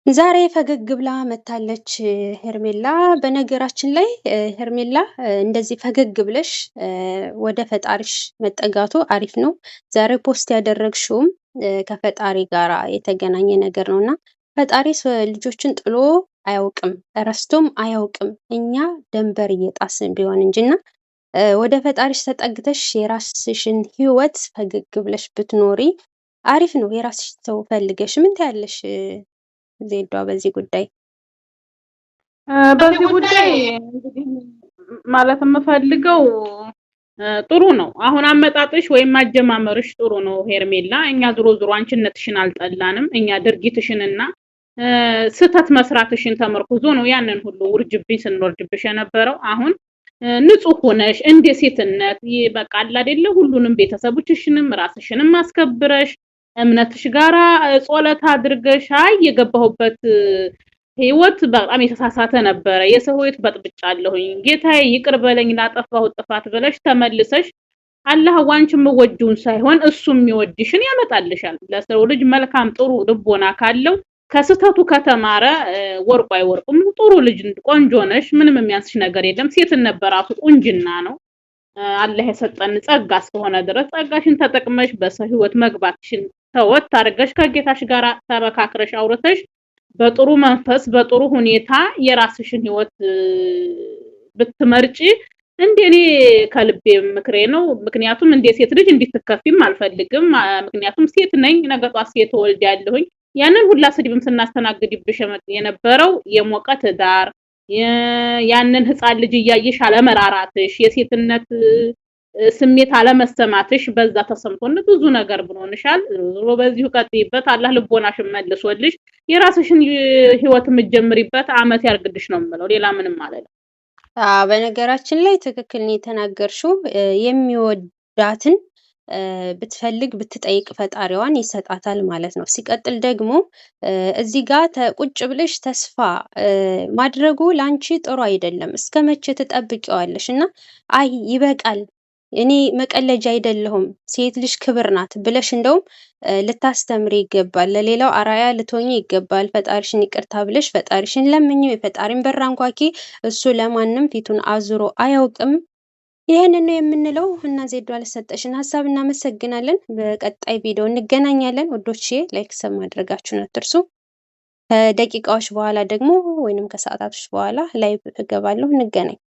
ዛሬ ፈገግ ብላ መታለች ሄርሜላ። በነገራችን ላይ ሄርሜላ እንደዚህ ፈገግ ብለሽ ወደ ፈጣሪሽ መጠጋቱ አሪፍ ነው። ዛሬ ፖስት ያደረግሽውም ከፈጣሪ ጋር የተገናኘ ነገር ነው እና ፈጣሪ ልጆችን ጥሎ አያውቅም፣ ረስቶም አያውቅም። እኛ ደንበር እየጣስን ቢሆን እንጂ እና ወደ ፈጣሪሽ ተጠግተሽ የራስሽን ህይወት ፈገግ ብለሽ ብትኖሪ አሪፍ ነው። የራስሽ ሰው ፈልገሽ ምን ትያለሽ ዜዷ በዚህ ጉዳይ? በዚህ ጉዳይ እንግዲህ ማለት የምፈልገው ጥሩ ነው። አሁን አመጣጥሽ ወይም አጀማመርሽ ጥሩ ነው ሄርሜላ። እኛ ዝሮ አንቺነትሽን አልጠላንም። እኛ ድርጊትሽንና ስህተት መስራትሽን ተመርኩዞ ነው ያንን ሁሉ ውርጅብኝ ስንወርጅብሽ የነበረው። አሁን ንጹህ ሆነሽ እንደ ሴትነት በቃ አይደለ ሁሉንም ቤተሰቦችሽንም ራስሽንም አስከብረሽ እምነትሽ ጋራ ጾለት አድርገሽ አይ የገባሁበት ህይወት በጣም የተሳሳተ ነበረ፣ የሰው ህይወት በጥብጫለሁኝ፣ ጌታዬ ይቅር በለኝ ላጠፋሁት ጥፋት ብለሽ ተመልሰሽ አላህ ዋንቺም ወጁን ሳይሆን እሱ የሚወድሽን ያመጣልሻል። ለሰው ልጅ መልካም ጥሩ ልቦና ካለው ከስተቱ ከተማረ ወርቁ አይወርቁም። ጥሩ ልጅ ቆንጆ ነሽ፣ ምንም የሚያንስሽ ነገር የለም። ሴትነት በራሱ ቁንጅና ነው። አላህ የሰጠን ጸጋ እስከሆነ ድረስ ጸጋሽን ተጠቅመሽ በሰው ህይወት መግባትሽን ተወት አድርገሽ ከጌታሽ ጋር ተመካክረሽ አውርተሽ በጥሩ መንፈስ በጥሩ ሁኔታ የራስሽን ህይወት ብትመርጪ እንደኔ ከልቤ ምክሬ ነው። ምክንያቱም እንደ ሴት ልጅ እንድትከፊም አልፈልግም። ምክንያቱም ሴት ነኝ፣ ነገ ጧት ሴት ወልዳለሁኝ። ያንን ሁላ ስድብም ስናስተናግድብሽ የነበረው የሞቀ ትዳር ያንን ህፃን ልጅ እያየሽ አለመራራትሽ የሴትነት ስሜት አለመሰማትሽ በዛ ተሰምቶን ብዙ ነገር ብሎንሻል። ዞሮ በዚሁ ቀጥይበት። አላህ ልቦናሽን መልሶልሽ የራስሽን ህይወት የምትጀምሪበት አመት ያርግልሽ ነው የምለው። ሌላ ምንም ማለት ነው። በነገራችን ላይ ትክክል ነው የተናገርሽው። የሚወዳትን ብትፈልግ ብትጠይቅ ፈጣሪዋን ይሰጣታል ማለት ነው። ሲቀጥል ደግሞ እዚህ ጋር ቁጭ ብለሽ ተስፋ ማድረጉ ላንቺ ጥሩ አይደለም። እስከ መቼ ትጠብቂዋለሽ? እና አይ ይበቃል፣ እኔ መቀለጃ አይደለሁም፣ ሴት ልጅ ክብር ናት ብለሽ እንደውም ልታስተምሪ ይገባል። ለሌላው አራያ ልትሆኚ ይገባል። ፈጣሪሽን ይቅርታ ብለሽ ፈጣሪሽን ለምኚው። የፈጣሪን በር አንኳኪ። እሱ ለማንም ፊቱን አዙሮ አያውቅም። ይህንን ነው የምንለው እና ዜዷ ለሰጠሽን ሀሳብ እናመሰግናለን። በቀጣይ ቪዲዮ እንገናኛለን ውዶቼ። ላይክ ሰብ ማድረጋችሁን አትርሱ። ከደቂቃዎች በኋላ ደግሞ ወይንም ከሰዓታቶች በኋላ ላይቭ እገባለሁ። እንገናኝ።